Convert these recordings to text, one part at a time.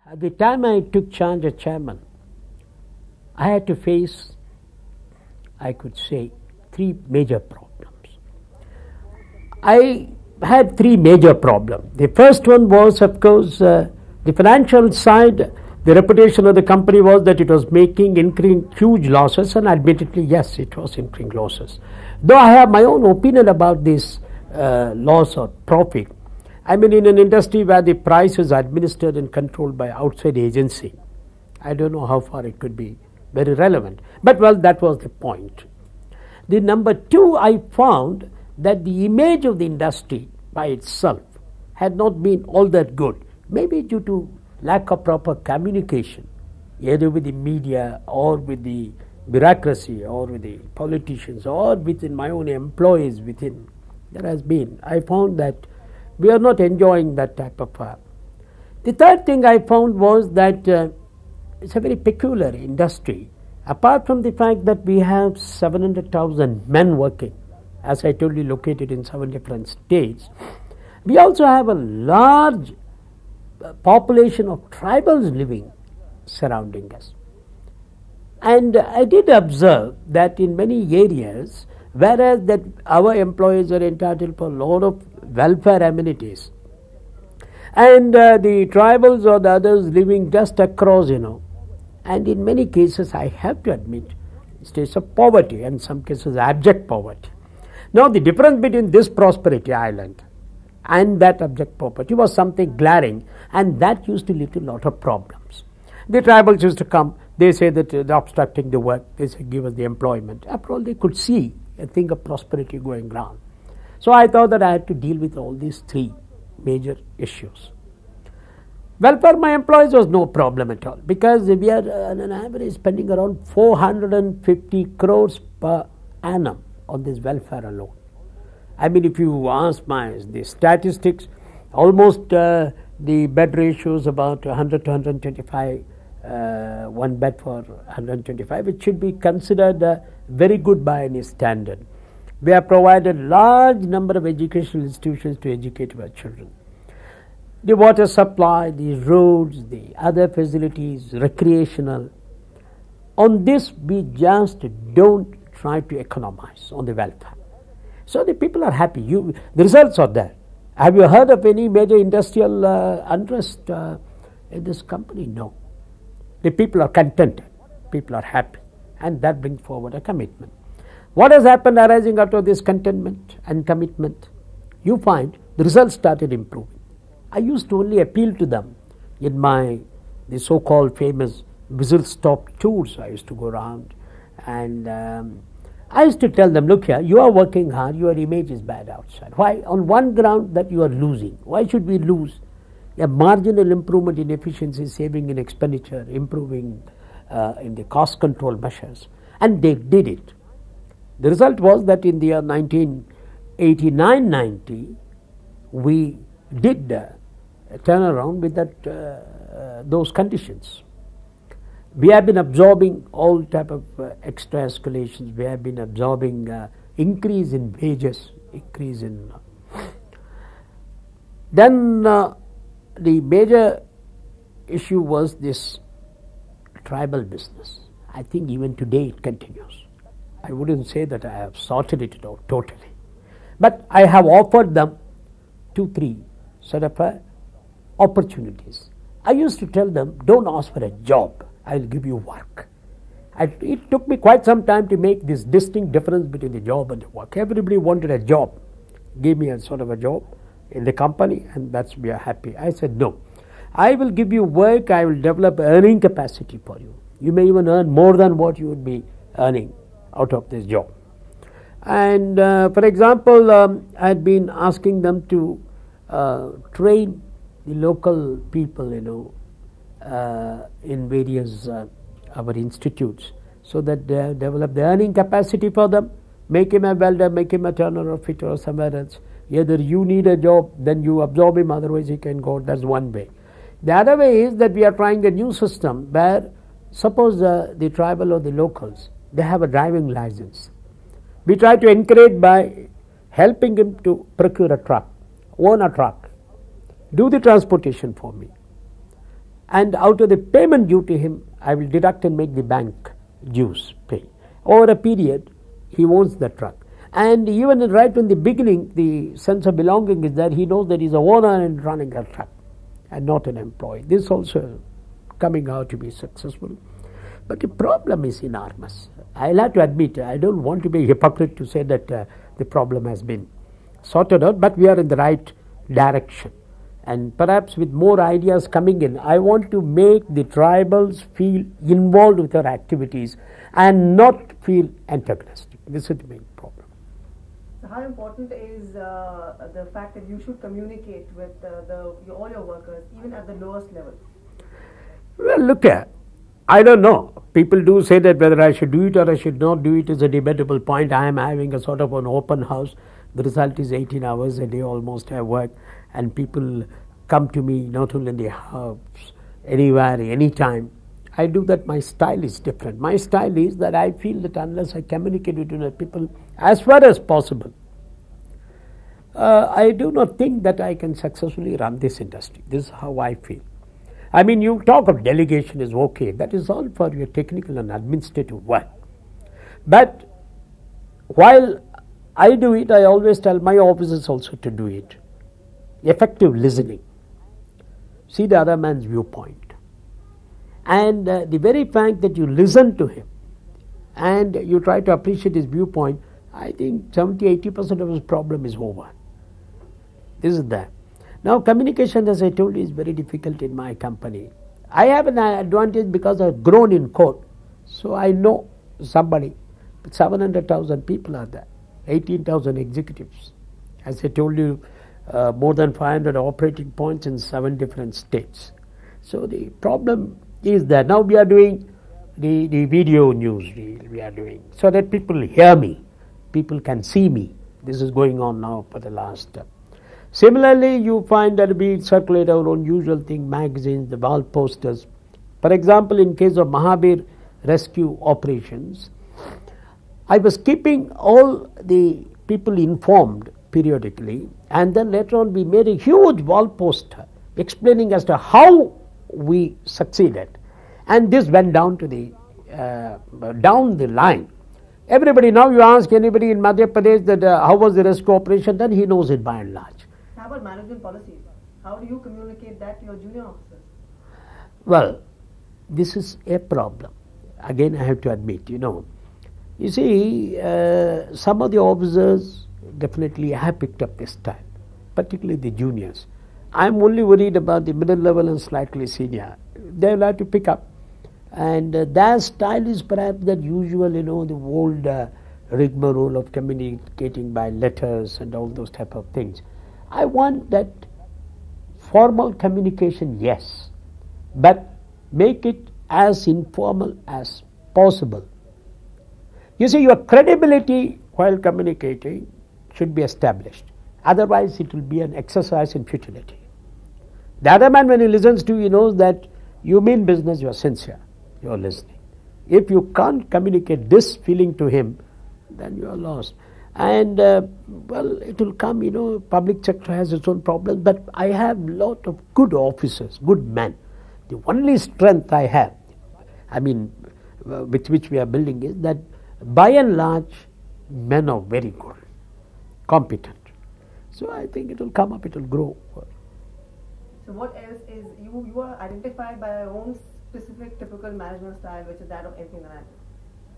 At the time I took charge as chairman, I had to face, I could say, three major problems. I had three major problems. The first one was, of course, the financial side. The reputation of the company was that it was incurring huge losses, and admittedly, yes, it was incurring losses. Though I have my own opinion about this loss or profit. I mean, in an industry where the price is administered and controlled by outside agency, I don't know how far it could be very relevant. But well, that was the point. The number two, I found that the image of the industry by itself had not been all that good, maybe due to lack of proper communication, either with the media or with the bureaucracy or with the politicians or within my own employees within. There has been, I found that we are not enjoying that type of. The third thing I found was that it's a very peculiar industry. Apart from the fact that we have 700,000 men working, as I told you, located in 7 different states, we also have a large population of tribals living surrounding us. And I did observe that in many areas, whereas that our employees are entitled for a lot of welfare amenities, and the tribals or the others living just across, and in many cases, I have to admit, states of poverty, and in some cases abject poverty. Now the difference between this prosperity island and that abject poverty was something glaring, and that used to lead to a lot of problems. The tribals used to come, they say that they're obstructing the work, they say give us the employment. After all, they could see a thing of prosperity going round. So I thought that I had to deal with all these three major issues. Well, for my employees was no problem at all, because we are on an average spending around 450 crores per annum on this welfare alone. I mean, if you ask the statistics, almost the bed ratio is about 100 to 125, one bed for 125, which should be considered very good by any standard. We have provided large number of educational institutions to educate our children. The water supply, the roads, the other facilities, recreational. On this, we just don't try to economize on the welfare. So the people are happy. The results are there. Have you heard of any major industrial unrest in this company? No. The people are contented. People are happy. And that brings forward a commitment. What has happened arising out of this contentment and commitment? You find the results started improving. I used to only appeal to them in the so-called famous whistle-stop tours. I used to go around, and I used to tell them, look here, you are working hard, your image is bad outside. Why? On one ground that you are losing. Why should we lose? A marginal improvement in efficiency, saving in expenditure, improving in the cost control measures. And they did it. The result was that in the year 1989-90, we did turn around with those conditions. We have been absorbing all type of extra escalations. We have been absorbing increase in wages, increase in. Then the major issue was this tribal business. I think even today it continues. I wouldn't say that I have sorted it out totally, but I have offered them 2-3 sort of opportunities. I used to tell them, don't ask for a job, I'll give you work. It took me quite some time to make this distinct difference between the job and the work. Everybody wanted a job, gave me a sort of a job in the company, and that's we are happy. I said, no, I will give you work, I will develop earning capacity for you. You may even earn more than what you would be earning out of this job. And for example, I had been asking them to train the local people, in various our institutes, so that they develop the earning capacity for them. Make him a welder, make him a turner or fitter or somewhere else. Either you need a job, then you absorb him, otherwise he can go. That's one way. The other way is that we are trying a new system where, suppose the tribal or the locals, they have a driving license. We try to encourage by helping him to procure a truck, own a truck, do the transportation for me. and out of the payment due to him, I will deduct and make the bank dues pay. Over a period, he owns the truck. And even right from the beginning, the sense of belonging is that he knows that he's a owner and running a truck and not an employee. This also coming out to be successful. But the problem is enormous. I'll have to admit, I don't want to be a hypocrite to say that the problem has been sorted out, but we are in the right direction. And perhaps with more ideas coming in, I want to make the tribals feel involved with our activities and not feel antagonistic. This is the main problem. So how important is the fact that you should communicate with all your workers, even at the lowest level? Well, look at, I don't know. People do say that whether I should do it or I should not do it is a debatable point. I am having a sort of an open house. The result is 18 hours a day almost I work, and people come to me not only in the house, anywhere, anytime. I do that. My style is different. My style is that I feel that unless I communicate with people as far as possible, I do not think that I can successfully run this industry. This is how I feel. I mean, you talk of delegation is okay. That is all for your technical and administrative work. But while I do it, I always tell my officers also to do it. Effective listening. See the other man's viewpoint. And the very fact that you listen to him and you try to appreciate his viewpoint, I think 70-80% of his problem is over. This is that. Now, communication, as I told you, is very difficult in my company. I have an advantage because I've grown in court. So I know somebody. But 700,000 people are there. 18,000 executives. As I told you, more than 500 operating points in 7 different states. So the problem is that now we are doing the video news we are doing so that people hear me, people can see me. This is going on now for the last. Similarly, you find that we circulate our own usual thing, magazines, the wall posters. For example, in case of Mahabir rescue operations, I was keeping all the people informed periodically, and then later on we made a huge wall poster explaining as to how we succeeded, and this went down to the down the line. Everybody, now you ask anybody in Madhya Pradesh that how was the rescue operation, then he knows it by and large. How about management policies? How do you communicate that to your junior officers? Well, this is a problem. Again, I have to admit, you see, some of the officers definitely have picked up this style, particularly the juniors. I'm only worried about the middle level and slightly senior. They will have to pick up. And their style is perhaps that usual, the old rigmarole of communicating by letters and all those type of things. I want that formal communication, yes, but make it as informal as possible. You see, your credibility while communicating should be established. Otherwise, it will be an exercise in futility. The other man, when he listens to you, he knows that you mean business, you are sincere, you are listening. If you can't communicate this feeling to him, then you are lost. And, well, it will come, public sector has its own problems, but I have a lot of good officers, good men. The only strength I have, with which we are building, is that by and large, men are very good, competent. So I think it will come up, it will grow. So what else is, you are identified by your own specific typical management style, which is that of MP Narayanam.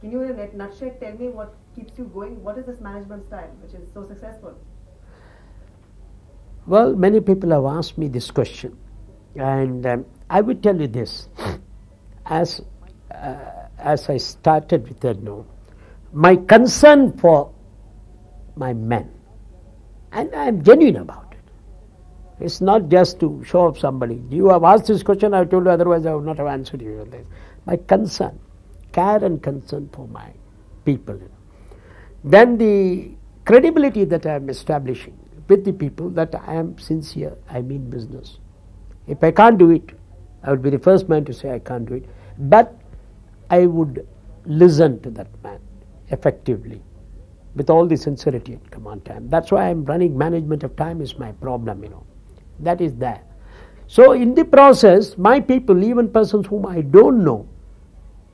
Can you in a nutshell tell me what keeps you going? What is this management style which is so successful? Well, many people have asked me this question, and I would tell you this. As I started with that, my concern for my men, and I am genuine about it. It's not just to show off somebody. You have asked this question, I told you, otherwise I would not have answered you on this. My concern, care and concern for my people. Then the credibility that I am establishing with the people, that I am sincere, I mean business. If I can't do it, I would be the first man to say I can't do it. But I would listen to that man effectively, with all the sincerity and command time. That's why I'm running management of time is my problem, That is there. So in the process, my people, even persons whom I don't know,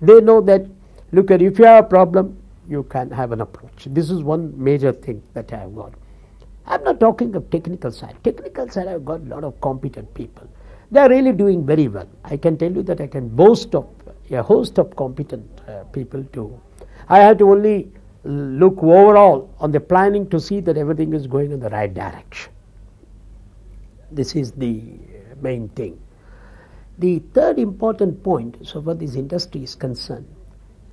they know that, look, if you have a problem, you can have an approach. This is one major thing that I have got. I'm not talking of technical side. Technical side, I've got a lot of competent people. They are really doing very well. I can tell you that I can boast of a host of competent people too. I have to only look overall on the planning to see that everything is going in the right direction. This is the main thing. The third important point, so far this industry is concerned,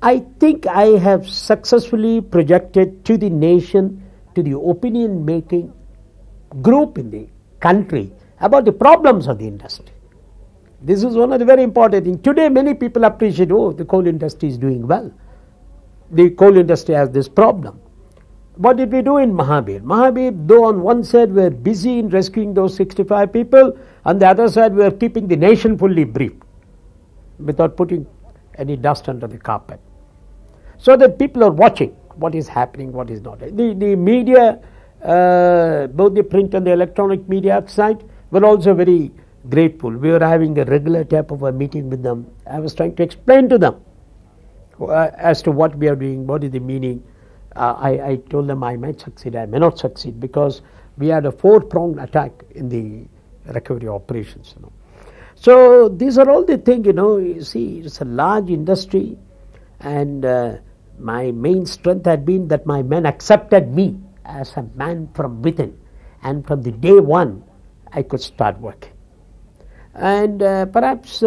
I think I have successfully projected to the nation, to the opinion making group in the country about the problems of the industry. This is one of the very important things. Today many people appreciate, oh, the coal industry is doing well. The coal industry has this problem. What did we do in Mahabir? Mahabir, though on one side we were busy in rescuing those 65 people, on the other side we were keeping the nation fully briefed without putting any dust under the carpet. So that people are watching what is happening, what is not. The media, both the print and the electronic media outside, were also very grateful. We were having a regular type of a meeting with them. I was trying to explain to them as to what we are doing, what is the meaning. I told them I might succeed, I may not succeed, because we had a four-pronged attack in the recovery operations. So these are all the things, you see, it's a large industry, and my main strength had been that my men accepted me as a man from within, and from the day one I could start working. And perhaps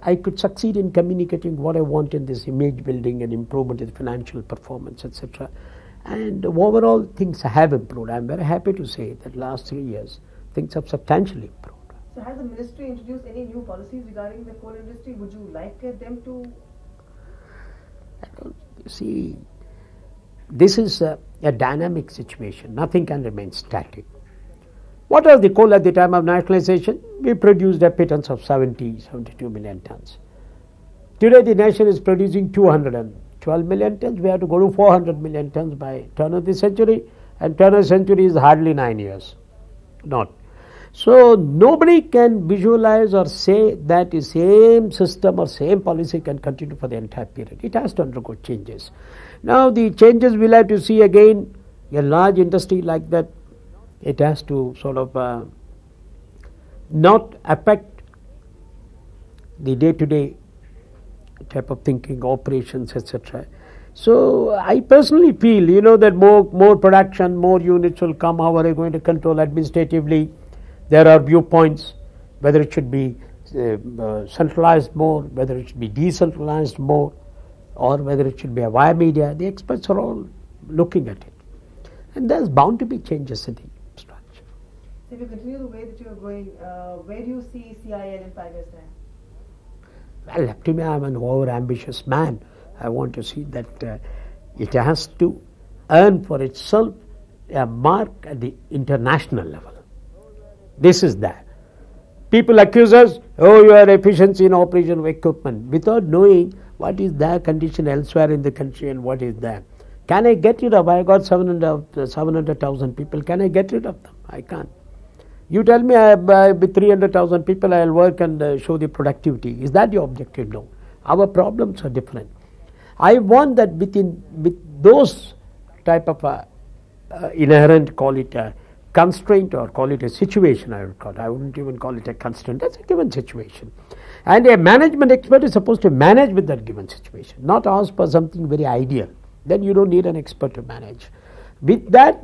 I could succeed in communicating what I want in this image building and improvement in financial performance, etc. And overall things have improved. I am very happy to say that last 3 years things have substantially improved. So has the ministry introduced any new policies regarding the coal industry? Would you like them to? See, this is a dynamic situation. Nothing can remain static. What was the coal at the time of nationalization? We produced a pittance of 72 million tons. Today the nation is producing 212 million tons. We have to go to 400 million tons by turn of the century, and turn of the century is hardly 9 years. Not. So nobody can visualize or say that the same system or same policy can continue for the entire period. It has to undergo changes. Now the changes we'll have to see again. A large industry like that, it has to sort of not affect the day-to-day type of thinking, operations, etc. So I personally feel, that more production, more units will come. How are they going to control administratively? There are viewpoints, whether it should be centralized more, whether it should be decentralized more, or whether it should be a via media. The experts are all looking at it. And there's bound to be changes in the structure. So if you continue the way that you are going, where do you see CIL in 5 years' time? Well, up to me, I'm an over-ambitious man. I want to see that it has to earn for itself a mark at the international level. This is that. People accuse us, oh, you are efficiency in operation of equipment, without knowing what is their condition elsewhere in the country and what is there. Can I get rid of? I got 700,000 people. Can I get rid of them? I can't. You tell me with 300,000 people I will work and show the productivity. Is that your objective? No. Our problems are different. I want that with those type of inherent, call it a constraint or call it a situation, I would call it. I wouldn't even call it a constraint. That's a given situation. And a management expert is supposed to manage with that given situation, not ask for something very ideal. Then you don't need an expert to manage. With that,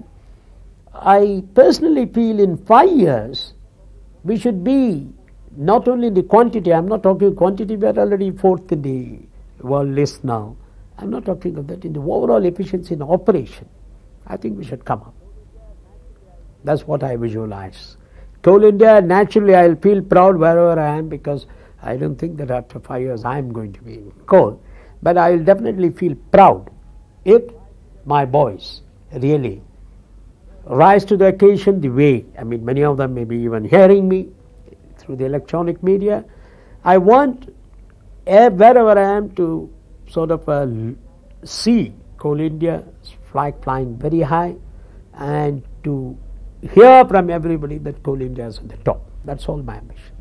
I personally feel in 5 years, we should be not only in the quantity, I'm not talking quantity, we are already 4th in the world list now. I'm not talking of that. In the overall efficiency in operation, I think we should come up. That's what I visualize. Coal India, naturally I will feel proud wherever I am, because I don't think that after 5 years I am going to be in coal. But I will definitely feel proud if my boys really rise to the occasion the way, many of them may be even hearing me through the electronic media. I want wherever I am to sort of see Coal India's flag flying very high, and to hear from everybody that Coal India is on the top. That's all my ambition.